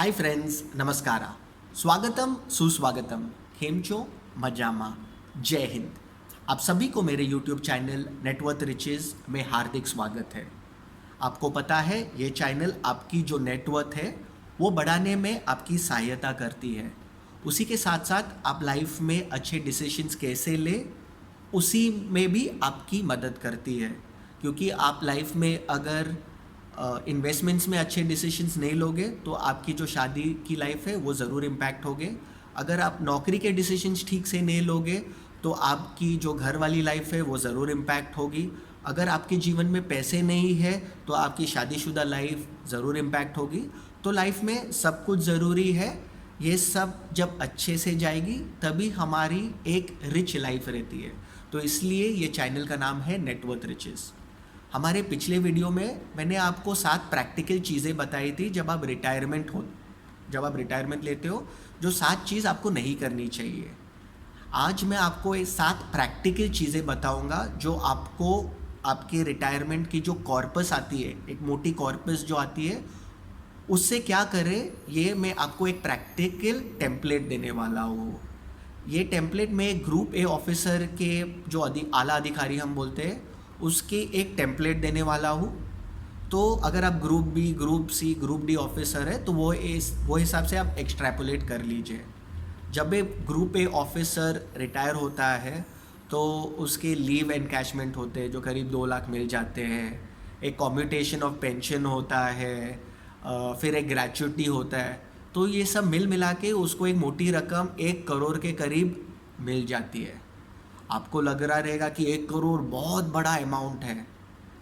Hi friends, नमस्कारा, स्वागतम सुस्वागतम, खेमचो मजामा, जय हिंद। आप सभी को मेरे यूट्यूब चैनल नेटवर्थ रिचेस में हार्दिक स्वागत है। आपको पता है ये चैनल आपकी जो नेटवर्थ है वो बढ़ाने में आपकी सहायता करती है। उसी के साथ साथ आप लाइफ में अच्छे डिसीजंस कैसे ले उसी में भी आपकी मदद करती है, क्योंकि आप लाइफ में अगर इन्वेस्टमेंट्स में अच्छे डिसीजंस नहीं लोगे तो आपकी जो शादी की लाइफ है वो ज़रूर इम्पैक्ट होगे। अगर आप नौकरी के डिसीजंस ठीक से नहीं लोगे तो आपकी जो घर वाली लाइफ है वो ज़रूर इम्पैक्ट होगी। अगर आपके जीवन में पैसे नहीं है तो आपकी शादीशुदा लाइफ ज़रूर इम्पैक्ट होगी। तो लाइफ में सब कुछ ज़रूरी है। ये सब जब अच्छे से जाएगी तभी हमारी एक रिच लाइफ रहती है। तो इसलिए ये चैनल का नाम है नेटवर्थ रिचेस। हमारे पिछले वीडियो में मैंने आपको 7 प्रैक्टिकल चीज़ें बताई थी जब आप रिटायरमेंट लेते हो, जो 7 चीज़ आपको नहीं करनी चाहिए। आज मैं आपको ये 7 प्रैक्टिकल चीज़ें बताऊंगा जो आपको आपके रिटायरमेंट की जो कॉर्पस आती है, एक मोटी कॉर्पस जो आती है, उससे क्या करें, ये मैं आपको एक प्रैक्टिकल टेम्पलेट देने वाला हूँ। ये टेम्पलेट में ग्रुप ए ऑफिसर के जो आला अधिकारी हम बोलते हैं उसके एक टेम्पलेट देने वाला हूँ। तो अगर आप group B, group C, group D officer है तो वो हिसाब से आप एक्सट्रैपोलेट कर लीजिए। जब एक ग्रुप ए ऑफिसर रिटायर होता है तो उसके लीव एनकैशमेंट होते हैं जो करीब 2 लाख मिल जाते हैं। एक कॉम्यूटेशन ऑफ पेंशन होता है, फिर एक ग्रेचुइटी होता है। तो ये सब मिल मिला के उसको एक मोटी रकम 1 करोड़ के करीब मिल जाती है। आपको लग रहा रहेगा कि 1 करोड़ बहुत बड़ा अमाउंट है।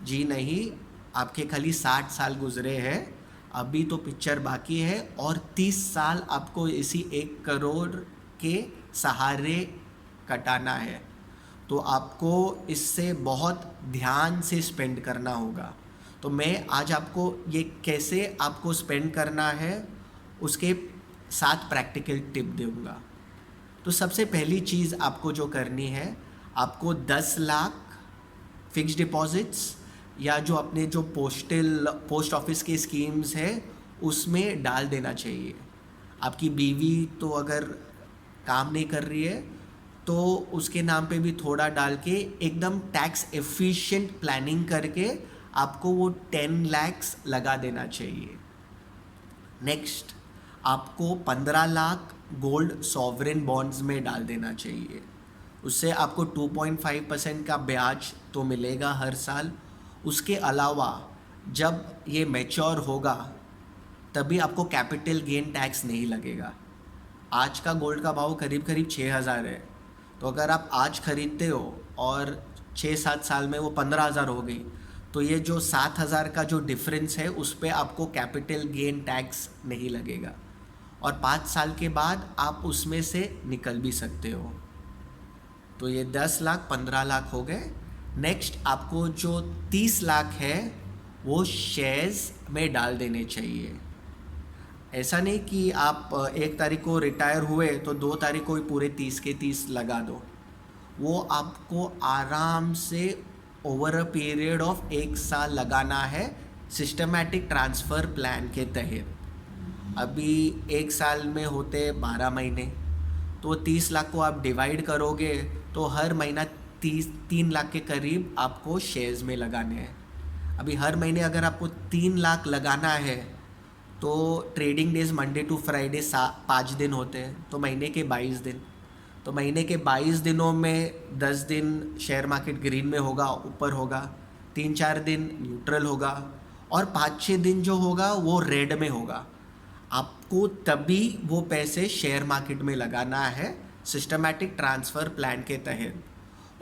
जी नहीं, आपके खाली 60 साल गुजरे हैं, अभी तो पिक्चर बाकी है और 30 साल आपको इसी 1 करोड़ के सहारे कटाना है। तो आपको इससे बहुत ध्यान से स्पेंड करना होगा। तो मैं आज आपको ये कैसे आपको स्पेंड करना है उसके 7 प्रैक्टिकल टिप दूंगा। तो सबसे पहली चीज़ आपको जो करनी है, आपको 10 लाख फिक्स डिपॉजिट्स या जो अपने जो पोस्ट ऑफिस के स्कीम्स है उसमें डाल देना चाहिए। आपकी बीवी तो अगर काम नहीं कर रही है तो उसके नाम पे भी थोड़ा डाल के एकदम टैक्स एफिशिएंट प्लानिंग करके आपको वो 10 लाख लगा देना चाहिए। नेक्स्ट, आपको 15 लाख गोल्ड सॉवरेन बॉन्ड्स में डाल देना चाहिए। उससे आपको 2.5% का ब्याज तो मिलेगा हर साल। उसके अलावा जब ये मैच्योर होगा तभी आपको कैपिटल गेन टैक्स नहीं लगेगा। आज का गोल्ड का भाव करीब करीब 6,000 है। तो अगर आप आज खरीदते हो और 6-7 साल में वो 15,000 हो गई तो ये जो 7,000 का जो डिफरेंस है उस पर आपको कैपिटल गेन टैक्स नहीं लगेगा और 5 साल के बाद आप उसमें से निकल भी सकते हो। तो ये 10 लाख 15 लाख हो गए। नेक्स्ट, आपको जो 30 लाख है वो शेयर्स में डाल देने चाहिए। ऐसा नहीं कि आप 1 तारीख को रिटायर हुए तो 2 तारीख को ही पूरे 30 के 30 लगा दो। वो आपको आराम से ओवर अ पीरियड ऑफ 1 साल लगाना है सिस्टमैटिक ट्रांसफ़र प्लान के तहत। अभी 1 साल में होते 12 महीने, तो 30 लाख को आप डिवाइड करोगे तो हर महीना 3 लाख के करीब आपको शेयर्स में लगाने हैं। अभी हर महीने अगर आपको 3 लाख लगाना है तो trading days Monday to Friday 5 दिन होते हैं, तो महीने के 22 दिन। तो महीने के 22 दिनों में 10 दिन शेयर मार्केट ग्रीन में होगा, ऊपर होगा, 3-4 दिन न्यूट्रल होगा और 5-6 दिन जो होगा वो रेड में होगा। आपको तभी वो पैसे शेयर मार्केट में लगाना है सिस्टमैटिक ट्रांसफ़र प्लान के तहत,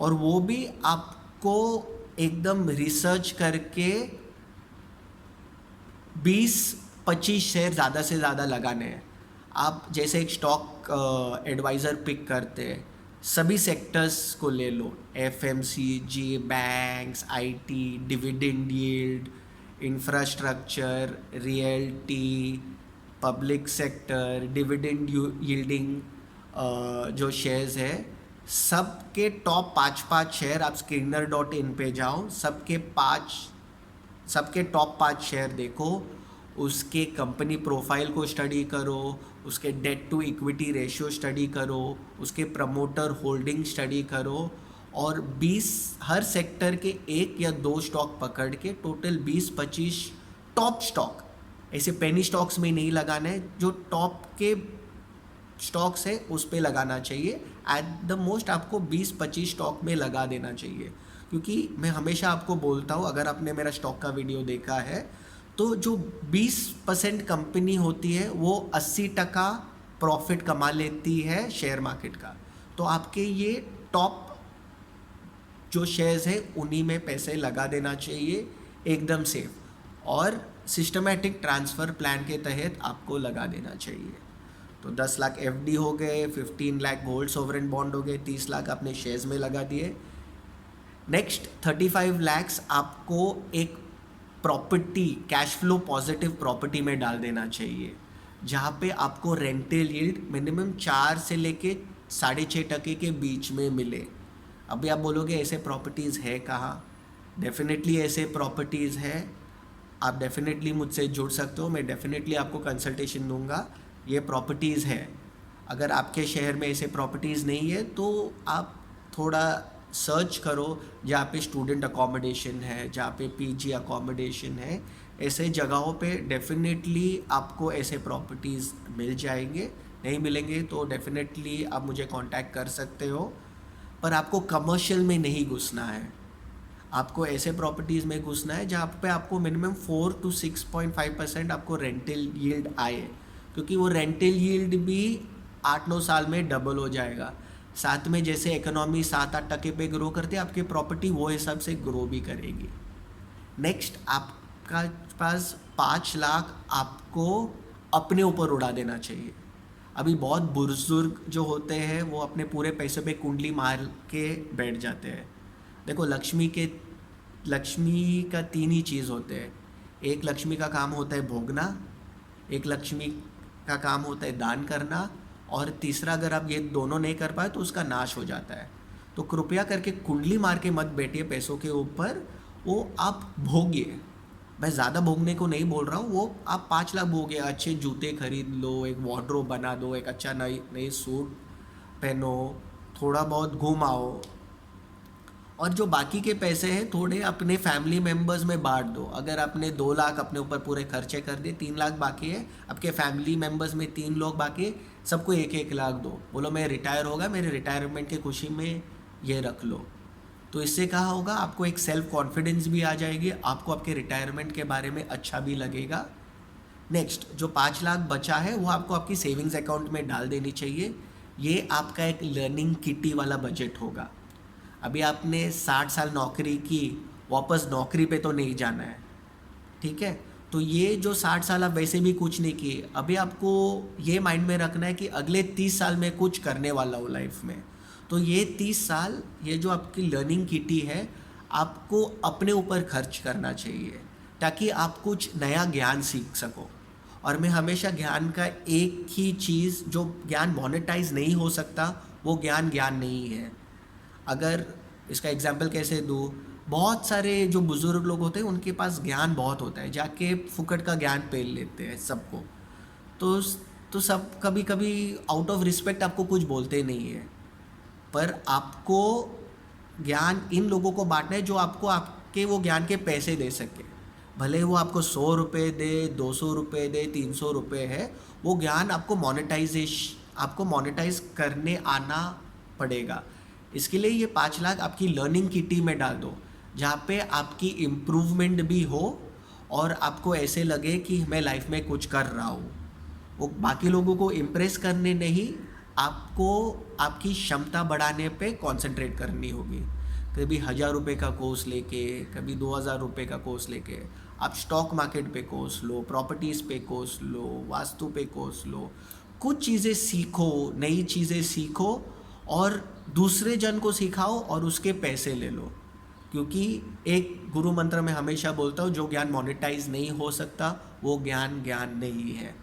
और वो भी आपको एकदम रिसर्च करके 20-25 शेयर ज़्यादा से ज़्यादा लगाने हैं। आप जैसे एक स्टॉक एडवाइज़र पिक करते हैं, सभी सेक्टर्स को ले लो, FMCG, banks, IT, dividend yield, infrastructure, realty, public sector, dividend yielding जो शेयर्स है, सबके टॉप 5-5 शेयर आप Skinner.in पे जाओ, सबके टॉप 5 शेयर देखो उसके कंपनी प्रोफाइल को स्टडी करो, उसके debt to equity ratio study करो, उसके प्रमोटर होल्डिंग स्टडी करो, और 20 हर सेक्टर के एक या दो स्टॉक पकड़ के टोटल 20-25 टॉप स्टॉक, ऐसे पेनी स्टॉक्स में नहीं लगाना है, जो टॉप के स्टॉक्स है उस पे लगाना चाहिए। एट द मोस्ट आपको 20-25 स्टॉक में लगा देना चाहिए, क्योंकि मैं हमेशा आपको बोलता हूँ, अगर आपने मेरा स्टॉक का वीडियो देखा है तो जो 20% कंपनी होती है वो 80% प्रॉफिट कमा लेती है शेयर मार्केट का। तो आपके ये टॉप जो शेयर्स है उन्हीं में पैसे लगा देना चाहिए, एकदम सेफ, और सिस्टमैटिक ट्रांसफ़र प्लान के तहत आपको लगा देना चाहिए। तो 10 लाख एफडी हो गए, 15 लाख गोल्ड सोवरेन बॉन्ड हो गए, 30 लाख आपने शेयर्स में लगा दिए। नेक्स्ट 35 लैक्स आपको एक property, cash flow positive property में डाल देना चाहिए, जहाँ पे आपको रेंटल यील्ड मिनिमम 4 से लेके 6.5% के बीच में मिले। अभी आप बोलोगे ऐसे प्रॉपर्टीज़ है कहाँ? डेफिनेटली ऐसे प्रॉपर्टीज़ है, आप डेफिनेटली मुझसे जुड़ सकते हो, मैं डेफिनेटली आपको कंसल्टेशन दूंगा। ये प्रॉपर्टीज़ है, अगर आपके शहर में ऐसे प्रॉपर्टीज़ नहीं है तो आप थोड़ा सर्च करो, जहाँ पे स्टूडेंट अकोमोडेशन है, जहाँ पे पीजी अकोमोडेशन है, ऐसे जगहों पे डेफिनेटली आपको ऐसे प्रॉपर्टीज़ मिल जाएंगे। नहीं मिलेंगे तो डेफिनेटली आप मुझे कांटेक्ट कर सकते हो, पर आपको कमर्शियल में नहीं घुसना है, आपको ऐसे प्रॉपर्टीज़ में घुसना है जहाँ पे आपको मिनिमम 4 to 6.5% आपको रेंटल यील्ड आए, क्योंकि वो रेंटल यील्ड भी 8-9 साल में डबल हो जाएगा। साथ में जैसे इकोनॉमी 7-8% पे ग्रो करती है, आपकी प्रॉपर्टी वो हिसाब से ग्रो भी करेगी। नेक्स्ट आपका पास 5 लाख आपको अपने ऊपर उड़ा देना चाहिए। अभी बहुत बुजुर्ग जो होते हैं वो अपने पूरे पैसे पे कुंडली मार के बैठ जाते हैं। देखो, लक्ष्मी का 3 ही चीज़ होते हैं। एक लक्ष्मी का काम होता है भोगना, एक लक्ष्मी का काम होता है दान करना, और तीसरा अगर आप ये दोनों नहीं कर पाए तो उसका नाश हो जाता है। तो कृपया करके कुंडली मार के मत बैठिए पैसों के ऊपर, वो आप भोगिए। मैं ज़्यादा भोगने को नहीं बोल रहा हूँ, वो आप 5 लाख भोगे, अच्छे जूते खरीद लो, एक वार्डरोब नई दो, एक अच्छा नई सूट पहनो, थोड़ा बहुत घूम आओ, और जो बाकी के पैसे हैं थोड़े अपने फैमिली मेम्बर्स में बांट दो। अगर आपने 2 लाख अपने ऊपर पूरे खर्चे कर दिए, 3 लाख बाकी है, आपके फैमिली मेम्बर्स में 3 लोग बाकी है, सबको 1-1 लाख दो। बोलो मैं रिटायर होगा, मेरे रिटायरमेंट की खुशी में ये रख लो। तो इससे कहा होगा आपको एक सेल्फ कॉन्फिडेंस भी आ जाएगी, आपको आपके रिटायरमेंट के बारे में अच्छा भी लगेगा। नेक्स्ट जो 5 लाख बचा है वो आपको आपकी सेविंग्स अकाउंट में डाल देनी चाहिए। ये आपका एक लर्निंग किटी वाला बजट होगा। अभी आपने 60 साल नौकरी की, वापस नौकरी पे तो नहीं जाना है, ठीक है? तो ये जो 60 साल आप वैसे भी कुछ नहीं किए, अभी आपको ये माइंड में रखना है कि अगले 30 साल में कुछ करने वाला हो लाइफ में। तो ये 30 साल, ये जो आपकी लर्निंग किटी है, आपको अपने ऊपर खर्च करना चाहिए, ताकि आप कुछ नया ज्ञान सीख सको। और मैं हमेशा ज्ञान का एक ही चीज़, जो ज्ञान मोनेटाइज नहीं हो सकता वो ज्ञान नहीं है। अगर इसका एग्जाम्पल कैसे दूँ, बहुत सारे जो बुज़ुर्ग लोग होते हैं उनके पास ज्ञान बहुत होता है, जाके फुकट का ज्ञान पेल लेते हैं सबको। तो सब कभी कभी आउट ऑफ रिस्पेक्ट आपको कुछ बोलते नहीं है, पर आपको ज्ञान इन लोगों को बांटना है जो आपको आपके वो ज्ञान के पैसे दे सके। भले वो आपको 100 रुपये दे, 200 रुपये दे, 300 रुपये है, वो ज्ञान आपको मोनेटाइज करने आना पड़ेगा। इसके लिए ये 5 लाख आपकी लर्निंग किटी में डाल दो, जहाँ पे आपकी इम्प्रूवमेंट भी हो और आपको ऐसे लगे कि मैं लाइफ में कुछ कर रहा हूँ। वो बाकी लोगों को इम्प्रेस करने नहीं, आपको आपकी क्षमता बढ़ाने पे कंसंट्रेट करनी होगी। कभी 1000 रुपये का कोर्स लेके, कभी 2000 रुपये का कोर्स लेके आप स्टॉक मार्केट पे कोर्स लो, प्रॉपर्टीज़ पे कोर्स लो, वास्तु पे कोर्स लो, कुछ चीज़ें सीखो, नई चीज़ें सीखो और दूसरे जन को सिखाओ और उसके पैसे ले लो। क्योंकि एक गुरु मंत्र में हमेशा बोलता हूँ, जो ज्ञान मोनेटाइज नहीं हो सकता वो ज्ञान नहीं है।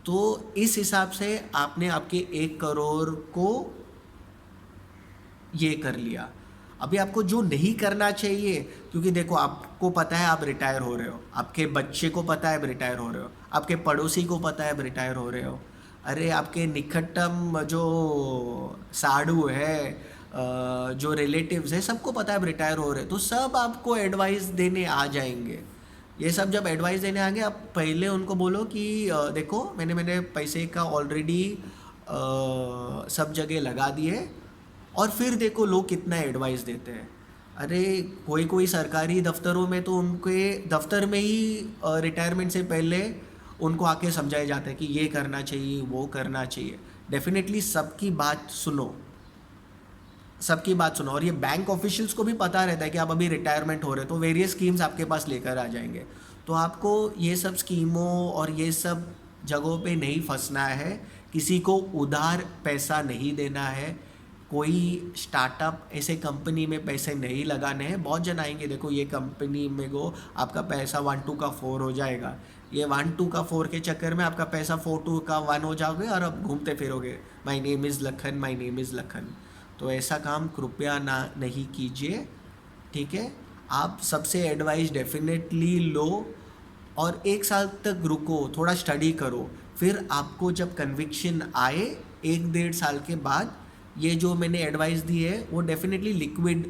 तो इस हिसाब से आपने आपके 1 करोड़ को ये कर लिया। अभी आपको जो नहीं करना चाहिए, क्योंकि देखो आपको पता है आप रिटायर हो रहे हो, आपके बच्चे को पता है आप रिटायर हो रहे हो, आपके पड़ोसी को पता है आप रिटायर हो रहे हो, अरे आपके निकटतम जो साड़ू है, जो रिलेटिव्स है, सबको पता है आप रिटायर हो रहे हो, तो सब आपको एडवाइस देने आ जाएंगे। ये सब जब एडवाइस देने आएंगे, आप पहले उनको बोलो कि देखो मैंने मैंने पैसे का ऑलरेडी सब जगह लगा दिए, और फिर देखो लोग कितना एडवाइस देते हैं। अरे कोई कोई सरकारी दफ्तरों में तो उनके दफ्तर में ही रिटायरमेंट से पहले उनको आके समझाया जाता है कि ये करना चाहिए वो करना चाहिए। डेफिनेटली सबकी बात सुनो, सबकी बात सुनो। और ये बैंक ऑफिशियल्स को भी पता रहता है कि आप अभी रिटायरमेंट हो रहे हो, तो वेरियस स्कीम्स आपके पास लेकर आ जाएंगे। तो आपको ये सब स्कीमों और ये सब जगहों पे नहीं फंसना है, किसी को उधार पैसा नहीं देना है, कोई स्टार्टअप ऐसे कंपनी में पैसे नहीं लगाने हैं। बहुत जन आएंगे, देखो ये कंपनी में गो आपका पैसा 1 2 का 4 हो जाएगा, ये 1 2 का 4 के चक्कर में आपका पैसा 4 2 का 1 हो जाओगे और अब घूमते फिरोगे, my name is Lakhan, my name is Lakhan. तो ऐसा काम कृपया ना नहीं कीजिए, ठीक है। आप सबसे एडवाइस डेफिनेटली लो और 1 साल तक रुको, थोड़ा स्टडी करो, फिर आपको जब कन्विक्शन आए 1 1.5 साल के बाद, ये जो मैंने एडवाइस दी है वो डेफिनेटली लिक्विड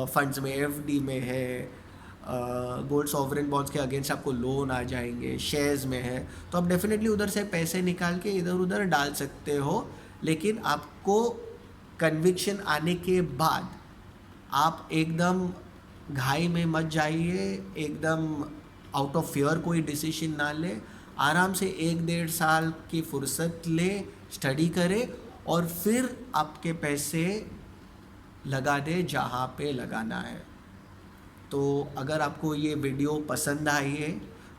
फंड्स में, एफडी में है, गोल्ड सॉवरेन बॉन्ड्स के अगेंस्ट आपको लोन आ जाएंगे, शेयर्स में है, तो आप डेफिनेटली उधर से पैसे निकाल के इधर उधर डाल सकते हो। लेकिन आपको कन्विक्शन आने के बाद आप एकदम घाई में मत जाइए, एकदम आउट ऑफ फियर कोई डिसीजन ना ले, आराम से 1 1.5 साल की फुर्सत ले, स्टडी करे और फिर आपके पैसे लगा दे जहाँ पे लगाना है। तो अगर आपको ये वीडियो पसंद आई है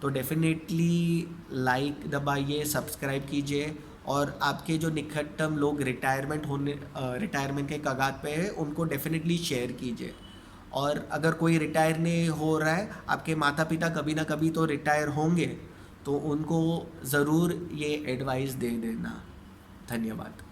तो डेफिनेटली लाइक दबाइए, सब्सक्राइब कीजिए, और आपके जो निकटतम लोग रिटायरमेंट के कगार पे है उनको डेफिनेटली शेयर कीजिए। और अगर कोई रिटायर नहीं हो रहा है, आपके माता पिता कभी ना कभी तो रिटायर होंगे, तो उनको ज़रूर ये एडवाइस दे देना। धन्यवाद।